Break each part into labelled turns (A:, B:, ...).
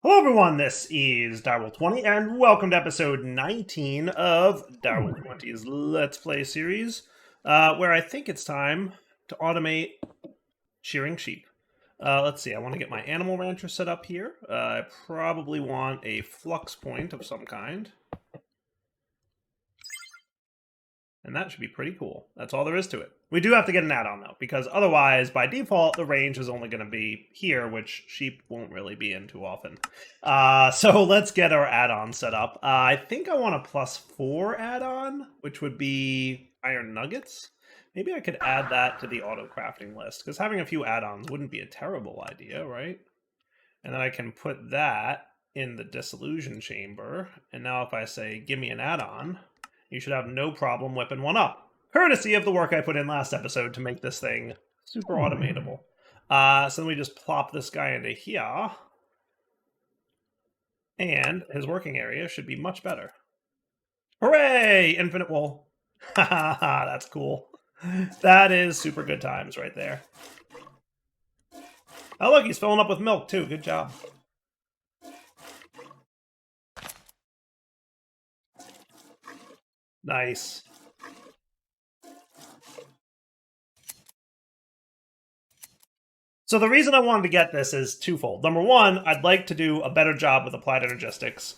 A: Hello everyone, this is Direwolf20, and welcome to episode 19 of Direwolf20's Let's Play series, where I think it's time to automate shearing sheep. Let's see, I want to get my animal rancher set up here. I probably want a flux point of some kind. And that should be pretty cool. That's all there is to it. We do have to get an add-on, though, because otherwise, by default, the range is only going to be here, which sheep won't really be in too often. So let's get our add-on set up. I think I want a +4 add-on, which would be iron nuggets. Maybe I could add that to the auto-crafting list, because having a few add-ons wouldn't be a terrible idea, right? And then I can put that in the disillusion chamber. And now if I say, give me an add-on, you should have no problem whipping one up. Courtesy of the work I put in last episode to make this thing super automatable. So then we just plop this guy into here. And his working area should be much better. Hooray! Infinite wool. Haha, that's cool. That is super good times right there. Oh look, he's filling up with milk too. Good job. Nice. So the reason I wanted to get this is twofold. Number one, I'd like to do a better job with applied energistics.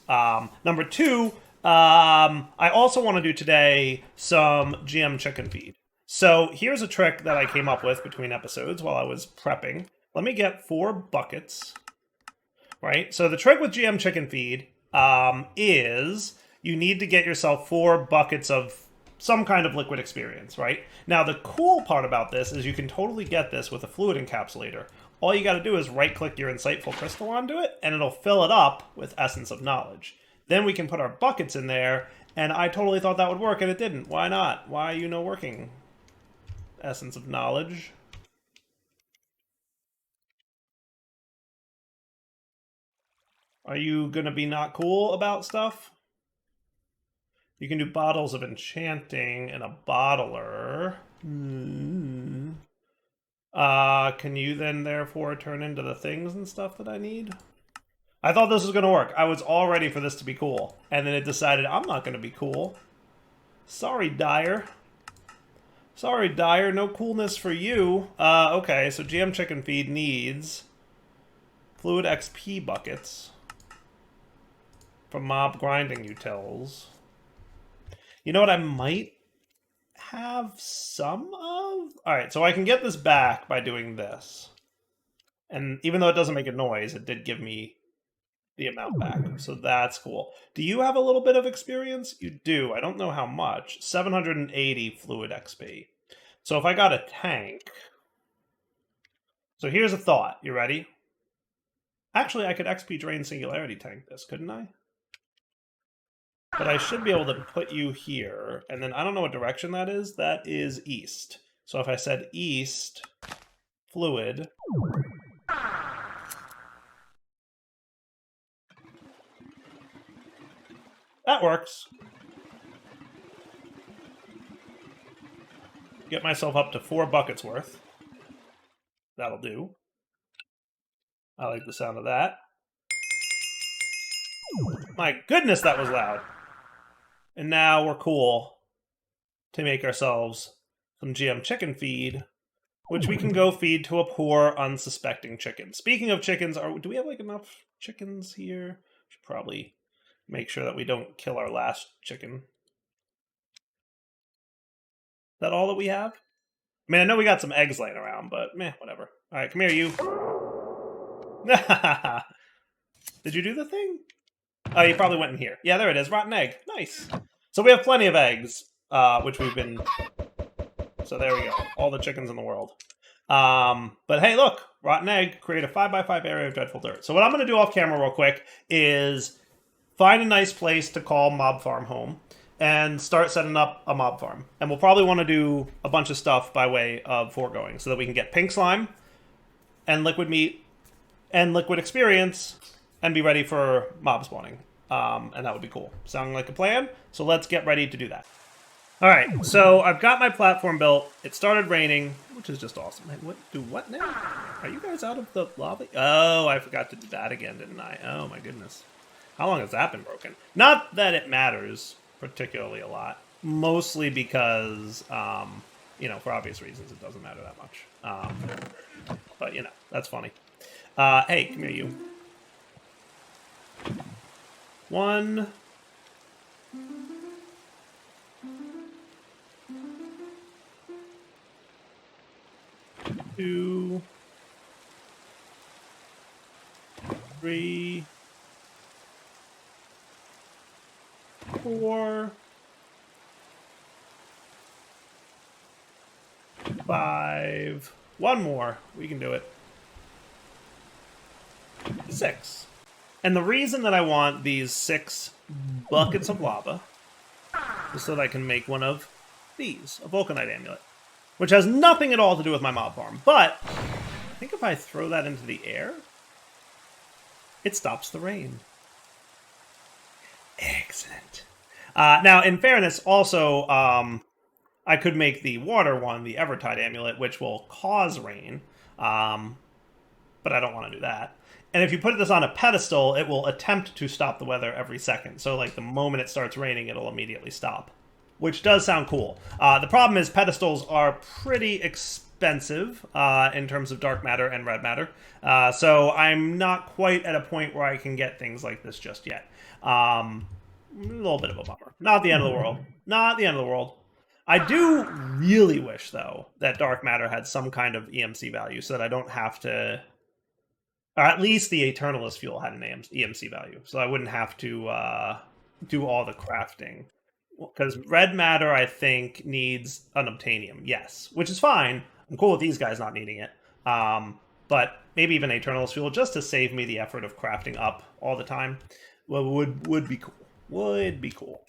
A: Number two, I also want to do today some GM chicken feed. So here's a trick that I came up with between episodes while I was prepping. Let me get 4 buckets, right? So the trick with GM chicken feed is you need to get yourself 4 buckets of some kind of liquid experience, right? Now, the cool part about this is you can totally get this with a fluid encapsulator. All you got to do is right-click your insightful crystal onto it, and it'll fill it up with essence of knowledge. Then we can put our buckets in there, and I totally thought that would work, and it didn't. Why not? Why are you no working? Essence of knowledge. Are you going to be not cool about stuff? You can do bottles of enchanting and a bottler. Can you then therefore turn into the things and stuff that I need? I thought this was going to work. I was all ready for this to be cool. And then it decided I'm not going to be cool. Sorry, Dyer. Sorry, Dyer. No coolness for you. Okay, so GM Chicken Feed needs fluid XP buckets from mob grinding utils. You know what I might have some of? Alright, so I can get this back by doing this. And even though it doesn't make a noise, it did give me the amount back. So that's cool. Do you have a little bit of experience? You do. I don't know how much. 780 fluid XP. So if I got a tank... So here's a thought. You ready? Actually, I could XP Drain Singularity tank this, couldn't I? But I should be able to put you here, and then I don't know what direction that is. That is east. So if I said east, fluid. That works. Get myself up to 4 buckets worth. That'll do. I like the sound of that. My goodness, that was loud. And now we're cool to make ourselves some GM chicken feed, which we can go feed to a poor, unsuspecting chicken. Speaking of chickens, do we have like enough chickens here? Should probably make sure that we don't kill our last chicken. Is that all that we have? I mean, I know we got some eggs laying around, but meh, whatever. All right, come here, you. Did you do the thing? Oh, you probably went in here. Yeah, there it is. Rotten egg. Nice. So we have plenty of eggs, which we've been... So there we go. All the chickens in the world. But hey, look. Rotten egg. Create a 5x5 area of dreadful dirt. So what I'm going to do off camera real quick is find a nice place to call Mob Farm home and start setting up a mob farm. And we'll probably want to do a bunch of stuff by way of foregoing so that we can get pink slime and liquid meat and liquid experience and be ready for mob spawning. And that would be cool. Sounding like a plan? So let's get ready to do that. All right, so I've got my platform built. It started raining, which is just awesome. What now? Are you guys out of the lobby? Oh, I forgot to do that again, didn't I? Oh my goodness. How long has that been broken? Not that it matters particularly a lot. Mostly because, for obvious reasons, it doesn't matter that much. But, that's funny. Hey, come here, you. 1... 2... 3... 4... 5... One more. We can do it. 6. And the reason that I want these 6 buckets of lava is so that I can make one of these, a Vulcanite amulet. Which has nothing at all to do with my mob farm. But I think if I throw that into the air, it stops the rain. Excellent. Now, in fairness, also, I could make the water one, the Evertide amulet, which will cause rain. But I don't want to do that. And if you put this on a pedestal, it will attempt to stop the weather every second. So, like, the moment it starts raining, it'll immediately stop. Which does sound cool. The problem is pedestals are pretty expensive in terms of dark matter and red matter. So I'm not quite at a point where I can get things like this just yet. A little bit of a bummer. Not the end of the world. Not the end of the world. I do really wish, though, that dark matter had some kind of EMC value so that I don't have to... Or at least the Eternalist fuel had an EMC value, so I wouldn't have to do all the crafting. Because red matter, I think, needs unobtainium, yes. Which is fine. I'm cool with these guys not needing it. But maybe even Eternalist fuel, just to save me the effort of crafting up all the time, would be cool. Would be cool.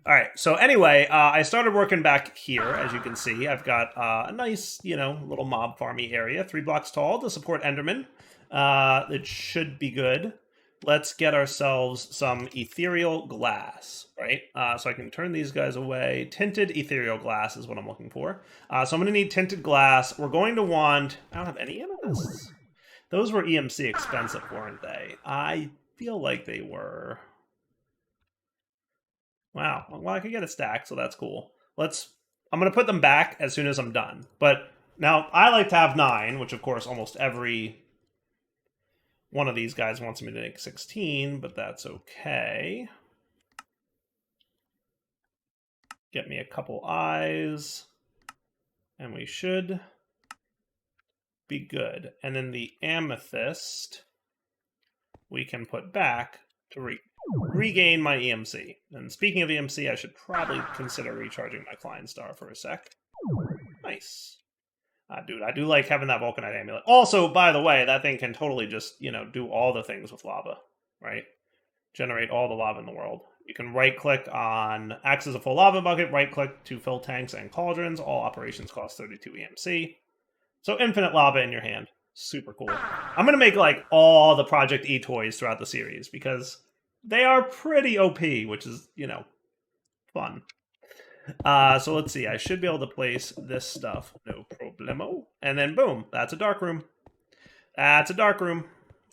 A: Alright, so anyway, I started working back here, as you can see. I've got a nice, little mob farmy area, 3 blocks tall to support Enderman. It should be good. Let's get ourselves some ethereal glass, right? So I can turn these guys away. Tinted ethereal glass is what I'm looking for. So I'm going to need tinted glass. We're going to want... I don't have any amethysts. Those were EMC expensive, weren't they? I feel like they were. Wow. Well, I can get a stack, so that's cool. I'm going to put them back as soon as I'm done. But now, I like to have 9, which, of course, almost every... one of these guys wants me to make 16, but that's okay. Get me a couple eyes, and we should be good. And then the amethyst we can put back to regain my EMC. And speaking of EMC, I should probably consider recharging my Klein Star for a sec. Nice. Dude, I do like having that Vulcanite amulet. Also, by the way, that thing can totally just, do all the things with lava, right? Generate all the lava in the world. You can right-click on acts as a full lava bucket, right-click to fill tanks and cauldrons. All operations cost 32 EMC. So infinite lava in your hand. Super cool. I'm going to make, all the Project E toys throughout the series, because they are pretty OP, which is, fun. So let's see. I should be able to place this stuff. No problemo. And then boom. That's a dark room. That's a dark room.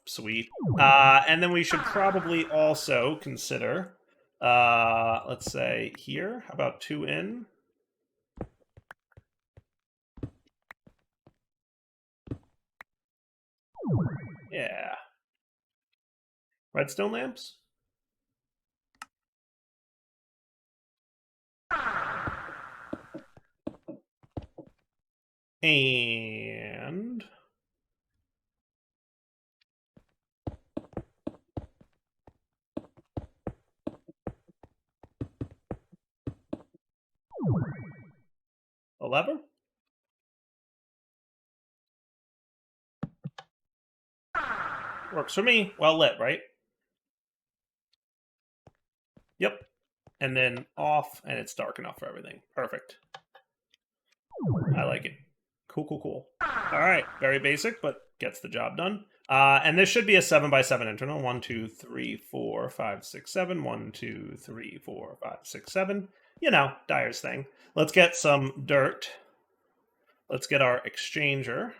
A: Sweet. And then we should probably also consider, let's say here. How about 2 in? Yeah. Redstone lamps? And... a lever? Works for me. Well lit, right? Yep. And then off, and it's dark enough for everything. Perfect. I like it. Cool, cool, cool. All right. Very basic, but gets the job done. And this should be a 7x7 internal. 1, 2, 3, 4, 5, 6, 7. 1, 2, 3, 4, 5, 6, 7. You know, Dyer's thing. Let's get some dirt. Let's get our exchanger.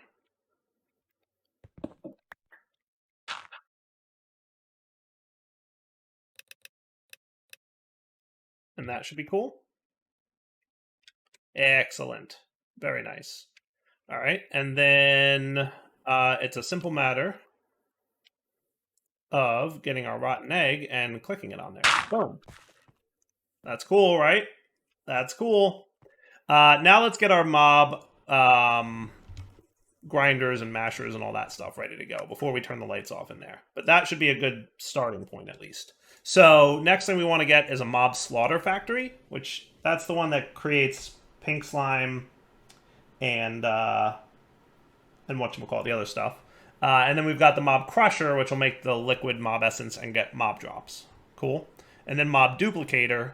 A: And that should be cool. Excellent. Very nice. All right. And then it's a simple matter of getting our rotten egg and clicking it on there. Boom. That's cool, right? That's cool. Now let's get our mob grinders and mashers and all that stuff ready to go before we turn the lights off in there. But that should be a good starting point at least. So next thing we want to get is a mob slaughter factory, which that's the one that creates pink slime and whatchamacallit, the other stuff. And then we've got the mob crusher, which will make the liquid mob essence and get mob drops. Cool. And then mob duplicator,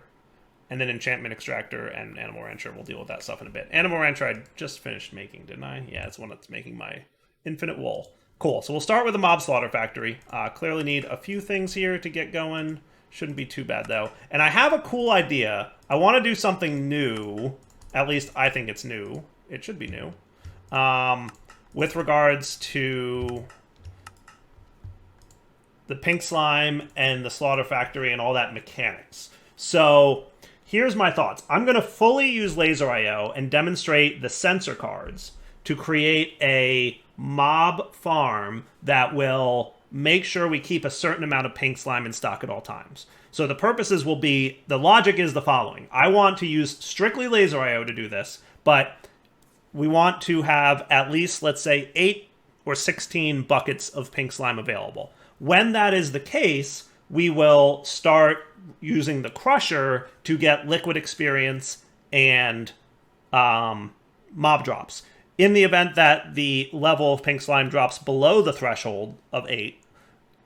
A: and then enchantment extractor and animal rancher. We'll deal with that stuff in a bit. Animal rancher I just finished making, didn't I? Yeah, it's the one that's making my infinite wool. Cool. So we'll start with the mob slaughter factory. Clearly need a few things here to get going. Shouldn't be too bad though. And I have a cool idea. I want to do something new. At least I think it's new. It should be new. With regards to the pink slime and the slaughter factory and all that mechanics. So here's my thoughts. I'm going to fully use Laser IO and demonstrate the sensor cards to create a mob farm that will make sure we keep a certain amount of pink slime in stock at all times. So the purposes will be, the logic is the following. I want to use strictly Laser IO to do this, but we want to have at least, let's say, 8 or 16 buckets of pink slime available. When that is the case, we will start using the crusher to get liquid experience and mob drops. In the event that the level of pink slime drops below the threshold of 8,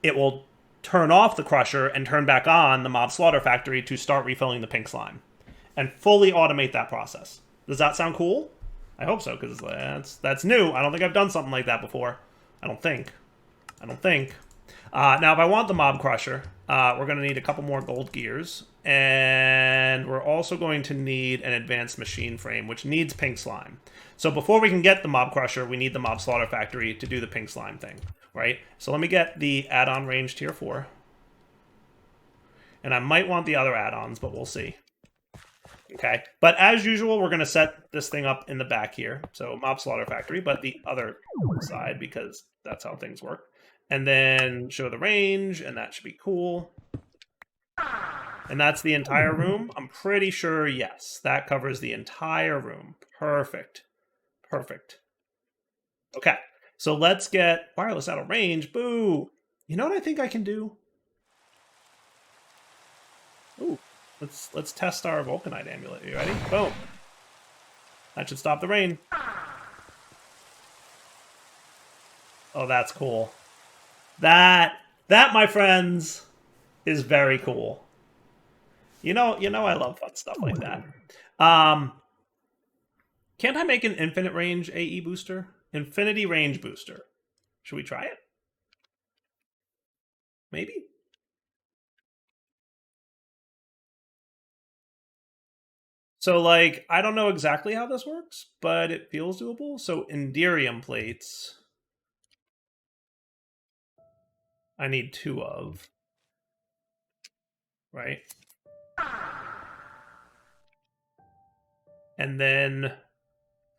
A: it will turn off the crusher and turn back on the mob slaughter factory to start refilling the pink slime and fully automate that process. Does that sound cool? I hope so, because that's new. I don't think I've done something like that before. I don't think. Now, if I want the mob crusher, we're going to need a couple more gold gears. And we're also going to need an advanced machine frame, which needs pink slime. So before we can get the mob crusher, we need the mob slaughter factory to do the pink slime thing, right? So let me get the add-on range tier 4. And I might want the other add-ons, but we'll see. Okay, but as usual, we're going to set this thing up in the back here. So mob slaughter factory, but the other side, because that's how things work. And then show the range, and that should be cool. And that's the entire room? I'm pretty sure, yes. That covers the entire room. Perfect. Perfect. Okay, so let's get wireless out of range. Boo! You know what I think I can do? Ooh, let's test our Vulcanite amulet. You ready? Boom. That should stop the rain. Oh, that's cool. That, my friends, is very cool. You know, I love fun stuff like that. Can't I make an infinite range AE booster? Infinity range booster. Should we try it? Maybe? So, like, I don't know exactly how this works, but it feels doable. So, Enderium plates, I need 2 of. Right? And then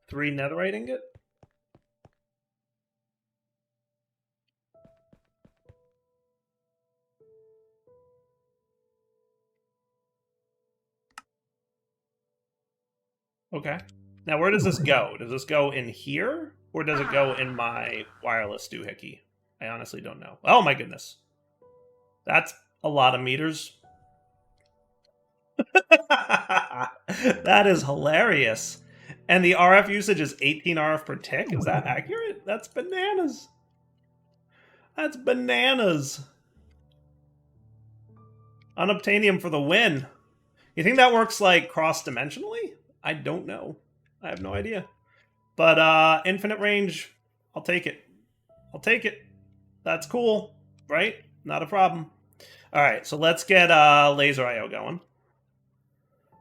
A: 3 netherite ingot? Okay. Now, where does this go? Does this go in here? Or does it go in my wireless doohickey? I honestly don't know. Oh my goodness. That's a lot of meters. That is hilarious. And the RF usage is 18 RF per tick? Is that accurate? That's bananas. That's bananas. Unobtainium for the win. You think that works, like, cross-dimensionally? I don't know. I have no idea. But, infinite range, I'll take it. I'll take it. That's cool, right? Not a problem. All right, so let's get Laser IO going.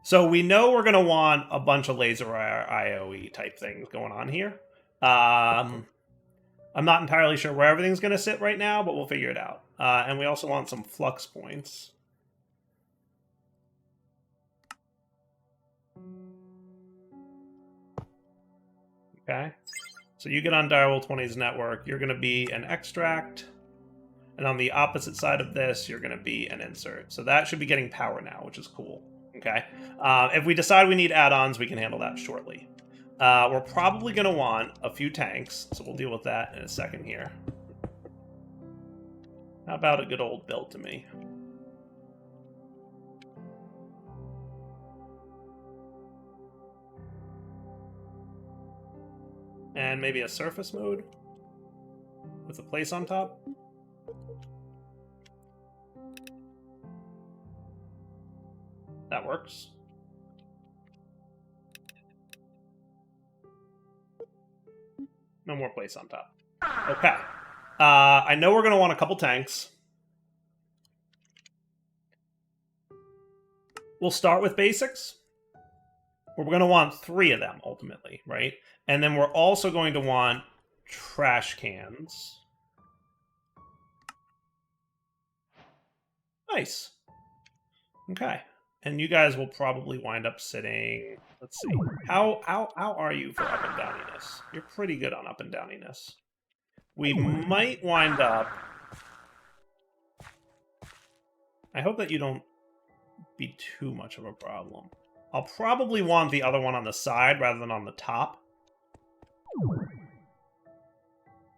A: So we know we're going to want a bunch of laser IOE type things going on here. I'm not entirely sure where everything's going to sit right now, but we'll figure it out. And we also want some flux points. Okay. So you get on Direwolf20's network, you're going to be an extract. And on the opposite side of this, you're going to be an insert. So that should be getting power now, which is cool. Okay. If we decide we need add-ons, we can handle that shortly. We're probably going to want a few tanks, so we'll deal with that in a second here. How about a good old build to me? And maybe a surface mode with a place on top. That works. No more place on top. Okay. I know we're going to want a couple tanks. We'll start with basics. We're going to want 3 of them, ultimately, right? And then we're also going to want trash cans. Nice. Okay. And you guys will probably wind up sitting... Let's see. How are you for up and downiness? You're pretty good on up and downiness. We might wind up... I hope that you don't be too much of a problem. I'll probably want the other one on the side rather than on the top.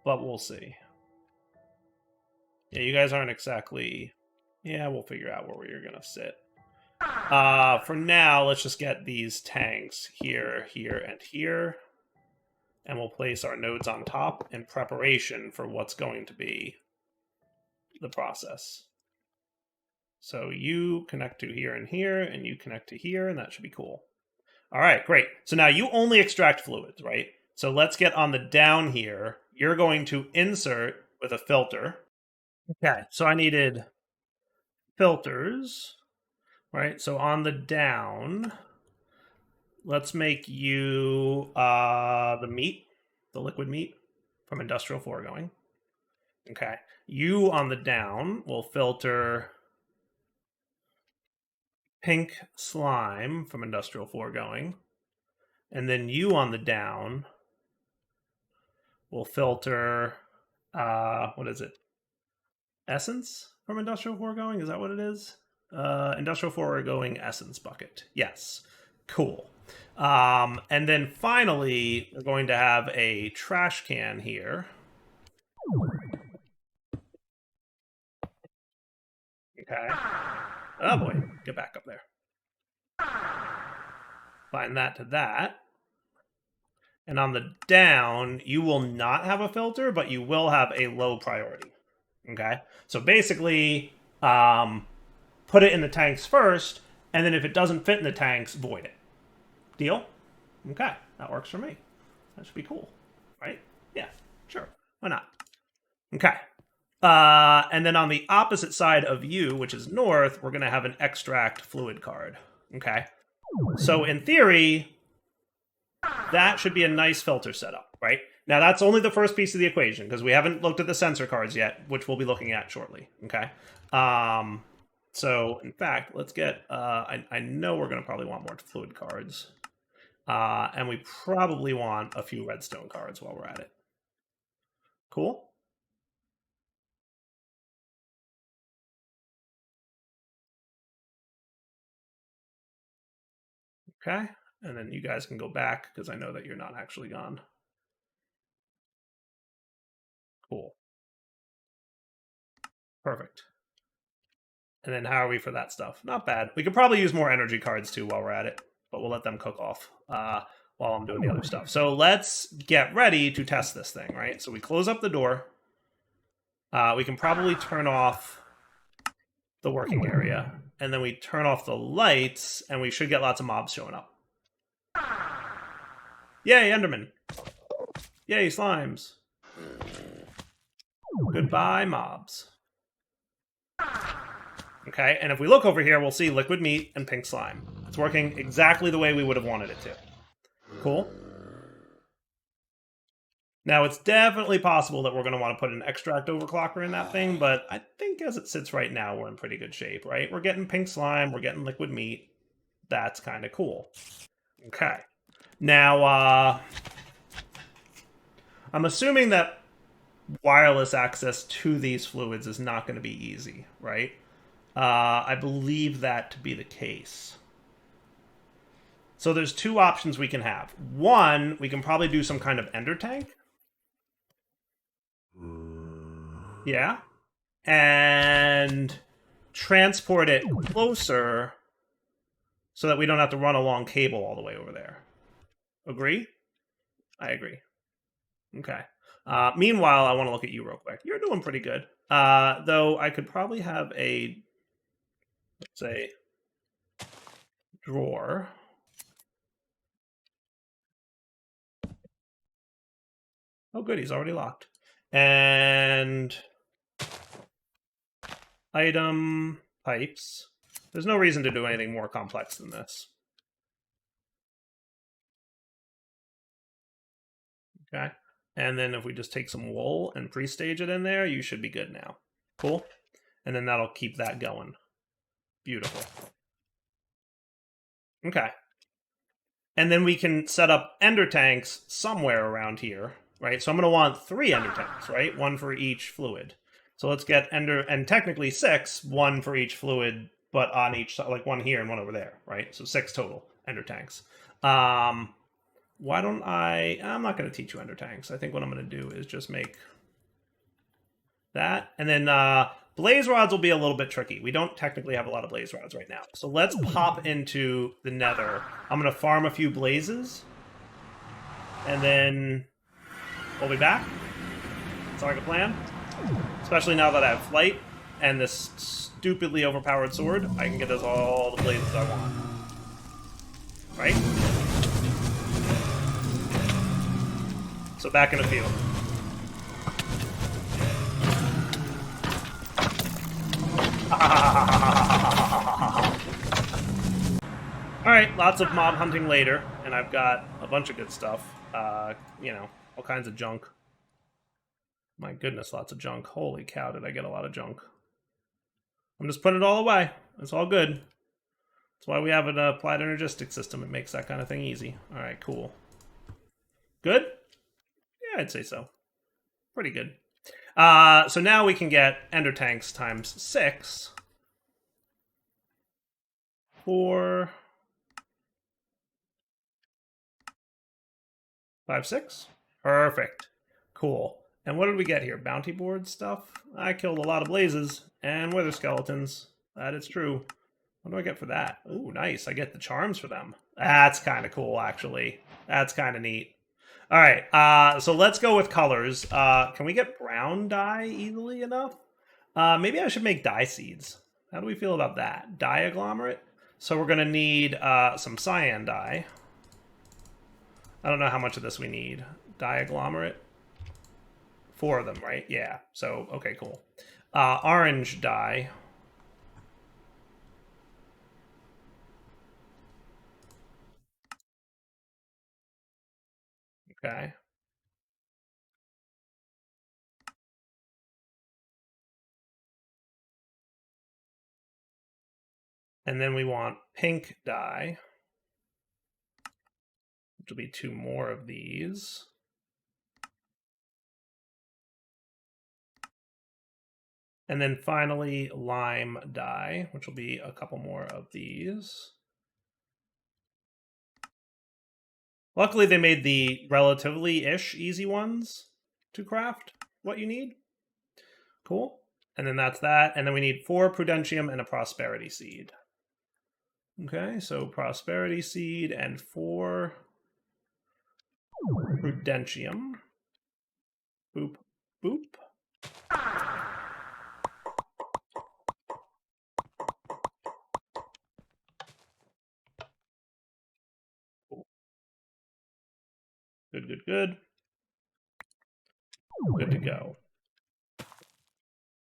A: But we'll see. Yeah, you guys aren't exactly... Yeah, we'll figure out where you're going to sit. For now, let's just get these tanks here, here, and here. And we'll place our nodes on top in preparation for what's going to be the process. So you connect to here and here, and you connect to here, and that should be cool. All right, great. So now you only extract fluids, right? So let's get on the down here. You're going to insert with a filter. Okay, so I needed filters, right? So on the down, let's make you the meat, the liquid meat from industrial foregoing. Okay, you on the down will filter pink slime from industrial foregoing. And then you on the down will filter, what is it? Essence from industrial foregoing? Is that what it is? Industrial foregoing essence bucket. Yes. Cool. And then finally, we're going to have a trash can here. Okay. Oh boy, get back up there. Bind that to that. And on the down, you will not have a filter, but you will have a low priority. Okay? So basically, put it in the tanks first, and then if it doesn't fit in the tanks, void it. Deal? Okay, that works for me. That should be cool, right? Yeah, sure. Why not? Okay. And then on the opposite side of you, which is north, we're going to have an extract fluid card. Okay? So in theory, that should be a nice filter setup, right? Now, that's only the first piece of the equation, because we haven't looked at the sensor cards yet, which we'll be looking at shortly, okay? So, in fact, let's get... I know we're going to probably want more fluid cards. And we probably want a few redstone cards while we're at it. Cool? Okay, and then you guys can go back, because I know that you're not actually gone. Cool. Perfect. And then how are we for that stuff? Not bad. We could probably use more energy cards, too, while we're at it. But we'll let them cook off while I'm doing the other stuff. So let's get ready to test this thing, right? So we close up the door. We can probably turn off the working area. And then we turn off the lights, and we should get lots of mobs showing up. Yay, Enderman. Yay, slimes. Goodbye, mobs. Okay, and if we look over here, we'll see liquid meat and pink slime. It's working exactly the way we would have wanted it to. Cool. Now, it's definitely possible that we're going to want to put an extract overclocker in that thing, but I think as it sits right now, we're in pretty good shape, right? We're getting pink slime, we're getting liquid meat. That's kind of cool. Okay. Now, I'm assuming that wireless access to these fluids is not going to be easy, right? I believe that to be the case. So there's two options we can have. One, we can probably do some kind of ender tank. Yeah. And transport it closer so that we don't have to run a long cable all the way over there. Agree? I agree. Okay. Meanwhile, I want to look at you real quick. You're doing pretty good. Though I could probably have a, let's say, drawer. Oh, good. He's already locked. And item pipes. There's no reason to do anything more complex than this. Okay. And then if we just take some wool and pre-stage it in there, you should be good now. Cool. And then that'll keep that going. Beautiful. Okay. And then we can set up ender tanks somewhere around here, right? So I'm going to want 3 ender tanks, right? 1 for each fluid. So let's get ender, and technically 6, 1 for each fluid, but on each, like 1 here and 1 over there, right? So 6 total ender tanks. Why don't I'm not going to teach you ender tanks. I think what I'm going to do is just make that. And then blaze rods will be a little bit tricky. We don't technically have a lot of blaze rods right now. So let's pop into the nether. I'm going to farm a few blazes. And then we'll be back. Sound like a plan? Especially now that I have flight and this stupidly overpowered sword, I can get us all the blazes I want. Right? So back in a few. Alright, lots of mob hunting later, and I've got a bunch of good stuff. You know, all kinds of junk. My goodness, lots of junk. Holy cow, did I get a lot of junk. I'm just putting it all away. It's all good. That's why we have an applied energistic system. It makes that kind of thing easy. Alright, cool. Good? Yeah, I'd say so. Pretty good. So now we can get ender tanks times 6 for 5, 6. Perfect. Cool. And what did we get here? Bounty board stuff? I killed a lot of blazes and wither skeletons. That is true. What do I get for that? Ooh, nice. I get the charms for them. That's kind of cool, actually. That's kind of neat. All right, so let's go with colors. Can we get brown dye easily enough? Maybe I should make dye seeds. How do we feel about that? Dye agglomerate? So we're going to need some cyan dye. I don't know how much of this we need. Dye agglomerate? 4 of them, right? Yeah, so, okay, cool. Orange dye. Okay. And then we want pink dye, which will be 2 more of these. And then finally, lime dye, which will be a couple more of these. Luckily, they made the relatively-ish easy ones to craft what you need. Cool. And then that's that. And then we need 4 prudentium and a prosperity seed. Okay, so prosperity seed and 4 prudentium. Boop, boop. Cool. Good, good, good. Good to go.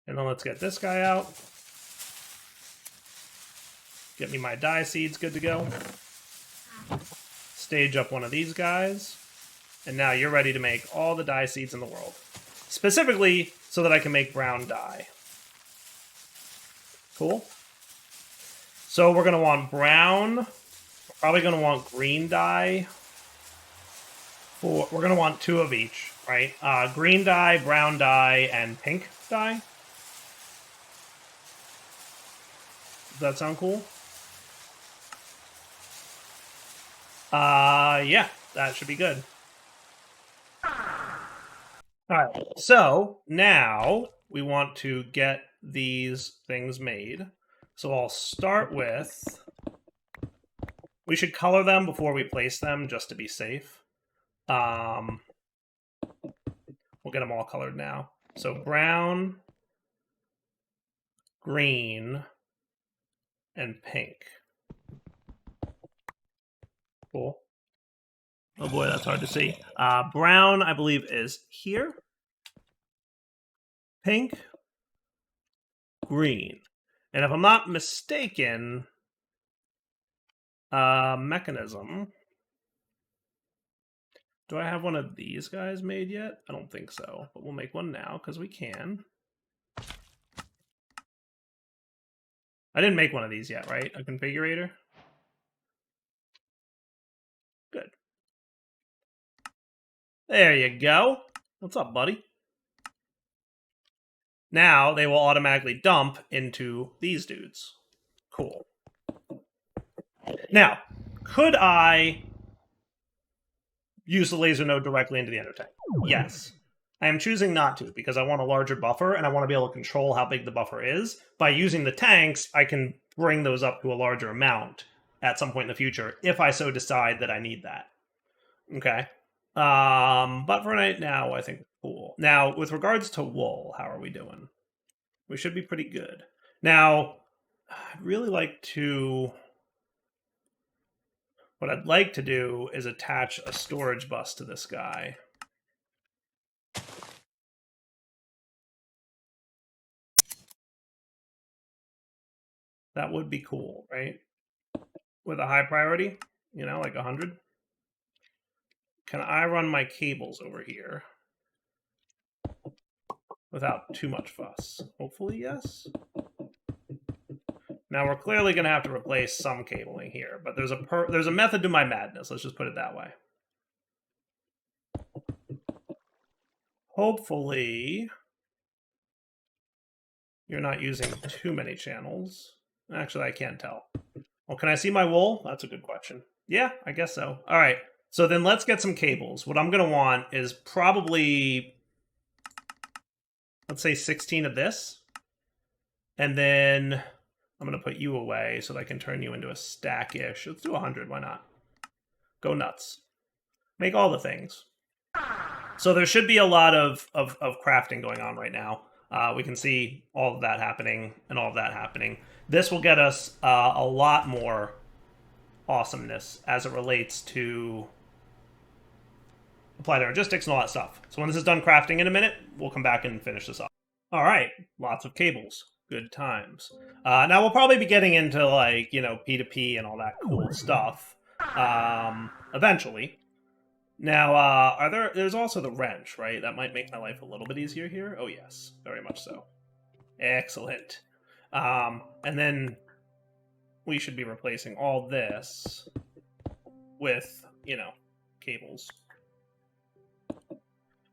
A: And then let's get this guy out. Get me my dye seeds good to go. Stage up one of these guys. And now you're ready to make all the dye seeds in the world. Specifically so that I can make brown dye. Cool. So we're going to want brown. We're probably going to want green dye. We're going to want 2 of each, right? Green dye, brown dye, and pink dye. Does that sound cool? Yeah, that should be good. Alright, so now we want to get these things made. So I'll start with... We should color them before we place them, just to be safe. We'll get them all colored now. So brown, green, and pink. Cool. Oh boy, that's hard to see. Brown, I believe, is here. Pink, green. And if I'm not mistaken, mechanism. Do I have one of these guys made yet? I don't think so, but we'll make one now because we can. I didn't make one of these yet, right? A configurator? Good. There you go. What's up, buddy? Now they will automatically dump into these dudes. Cool. Now, could I use the laser node directly into the ender tank? Yes. I am choosing not to because I want a larger buffer and I want to be able to control how big the buffer is. By using the tanks, I can bring those up to a larger amount at some point in the future if I so decide that I need that. Okay. But for right now, I think cool. Now, with regards to wool, how are we doing? We should be pretty good. Now, I'd really like to... What I'd like to do is attach a storage bus to this guy. That would be cool, right? With a high priority, you know, like 100. Can I run my cables over here without too much fuss? Hopefully, yes. Now, we're clearly going to have to replace some cabling here, but there's a method to my madness. Let's just put it that way. Hopefully, you're not using too many channels. Actually, I can't tell. Well, can I see my wool? That's a good question. Yeah, I guess so. All right. So then let's get some cables. What I'm going to want is probably, let's say 16 of this. And then I'm going to put you away so that I can turn you into a stack-ish. Let's do 100. Why not? Go nuts. Make all the things. So there should be a lot of crafting going on right now. We can see all of that happening and all of that happening. This will get us a lot more awesomeness as it relates to applied energistics and all that stuff. So when this is done crafting in a minute, we'll come back and finish this up. All right, lots of cables. Good times. Now we'll probably be getting into, like, you know, P2P and all that cool stuff eventually. Now, there's also the wrench, right? That might make my life a little bit easier here. Oh, yes, very much so. Excellent. And then we should be replacing all this with, you know, cables.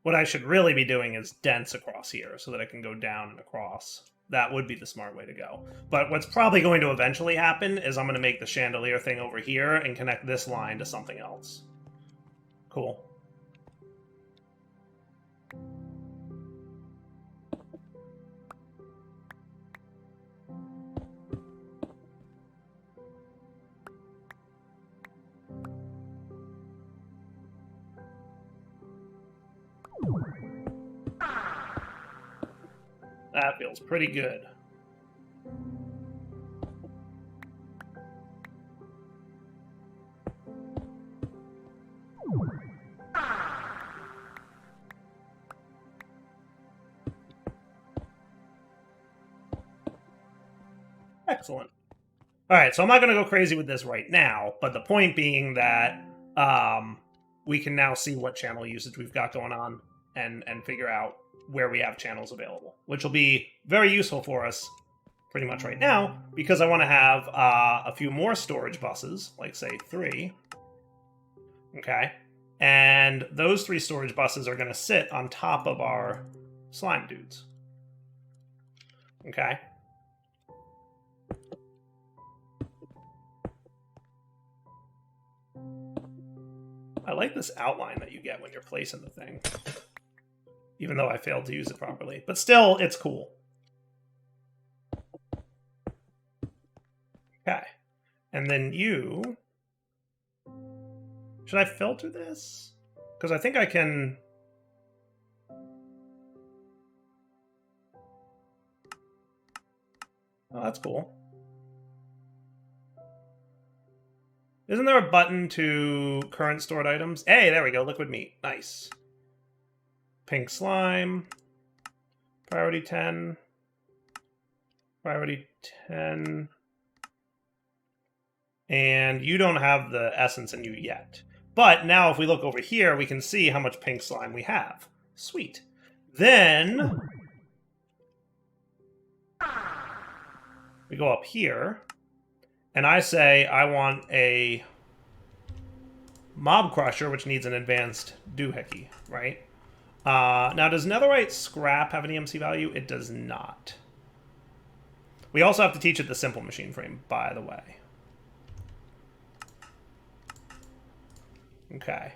A: What I should really be doing is dents across here so that I can go down and across. That would be the smart way to go. But what's probably going to eventually happen is I'm going to make the chandelier thing over here and connect this line to something else. Cool. That feels pretty good. Excellent. All right, so I'm not going to go crazy with this right now, but the point being that we can now see what channel usage we've got going on and figure out where we have channels available, which will be very useful for us pretty much right now, because I want to have a few more storage buses, like say 3. Okay, and those 3 storage buses are going to sit on top of our slime dudes. Okay. I like this outline that you get when you're placing the thing, even though I failed to use it properly. But still, it's cool. Okay. And then you... Should I filter this? Because I think I can... Oh, that's cool. Isn't there a button to current stored items? Hey, there we go. Liquid meat. Nice. Pink slime. Priority 10. Priority 10. And you don't have the essence in you yet. But now if we look over here, we can see how much pink slime we have. Sweet. Then we go up here. And I say I want a mob crusher, which needs an advanced doohickey, right? Now, does netherite scrap have an EMC value? It does not. We also have to teach it the simple machine frame, by the way. Okay.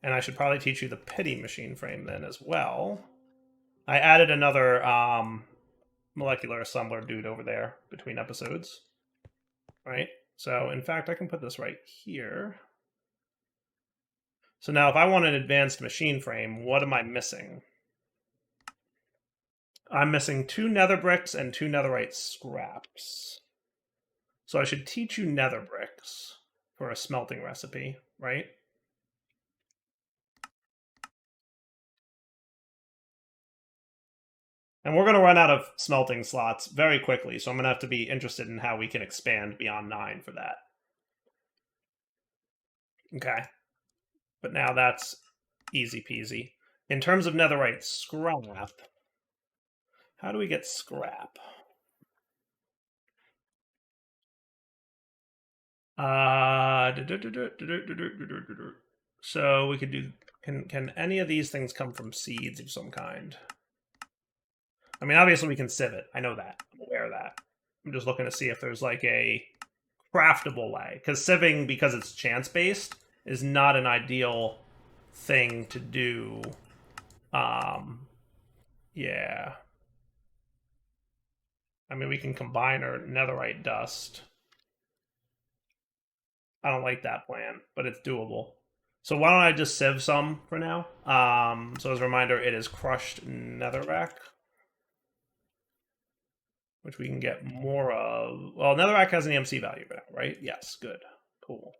A: And I should probably teach you the pity machine frame then as well. I added another molecular assembler dude over there between episodes. Right? So, in fact, I can put this right here. So now if I want an advanced machine frame, what am I missing? I'm missing 2 nether bricks and 2 netherite scraps. So I should teach you nether bricks for a smelting recipe, right? And we're going to run out of smelting slots very quickly, so I'm going to have to be interested in how we can expand beyond 9 for that. Okay. But now that's easy peasy. In terms of netherite scrap, how do we get scrap? So we could do... Can any of these things come from seeds of some kind? I mean, obviously we can sieve it. I know that. I'm aware of that. I'm just looking to see if there's like a craftable way. Because sieving, because it's chance-based, is not an ideal thing to do. Yeah. I mean, we can combine our netherite dust. I don't like that plan, but it's doable. So why don't I just sieve some for now? So as a reminder, it is crushed netherrack, which we can get more of. Well, netherrack has an EMC value now, right? Yes, good. Cool.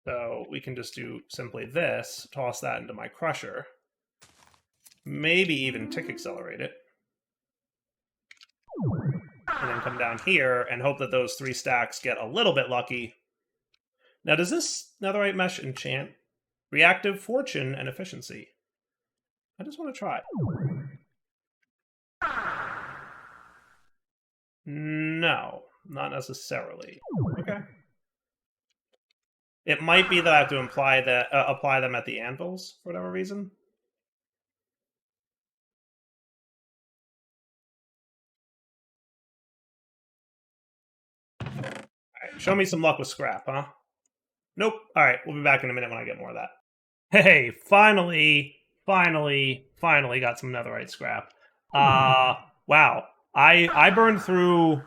A: So we can just do simply this, toss that into my crusher, maybe even tick accelerate it, and then come down here and hope that those 3 stacks get a little bit lucky. Now, does this netherite mesh enchant? Reactive, fortune, and efficiency. I just want to try. No, not necessarily. Okay. It might be that I have to apply them at the anvils for whatever reason. All right, show me some luck with scrap, huh? Nope. All right, we'll be back in a minute when I get more of that. Hey, finally got some netherite scrap. Wow. I burned through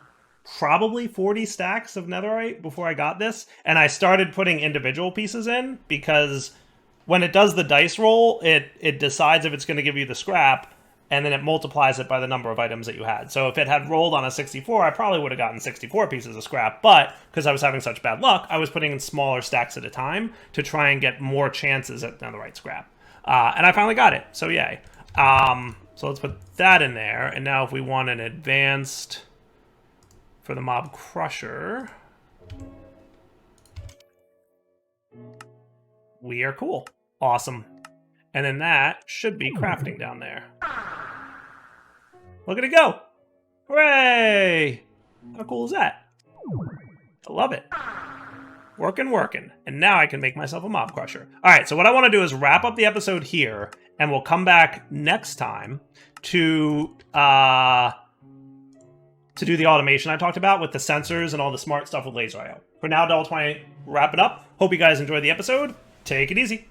A: probably 40 stacks of netherite before I got this, and I started putting individual pieces in because when it does the dice roll, it decides if it's going to give you the scrap, and then it multiplies it by the number of items that you had. So if it had rolled on a 64, I probably would have gotten 64 pieces of scrap, but because I was having such bad luck, I was putting in smaller stacks at a time to try and get more chances at netherite scrap. And I finally got it, so yay. So let's put that in there. And now if we want an advanced for the mob crusher, we are cool. Awesome. And then that should be crafting down there. Look at it go. Hooray! How cool is that? I love it. Working. And now I can make myself a mob crusher. All right, so what I want to do is wrap up the episode here, and we'll come back next time to do the automation I talked about with the sensors and all the smart stuff with laser IO. For now, Double 20, wrap it up. Hope you guys enjoyed the episode. Take it easy.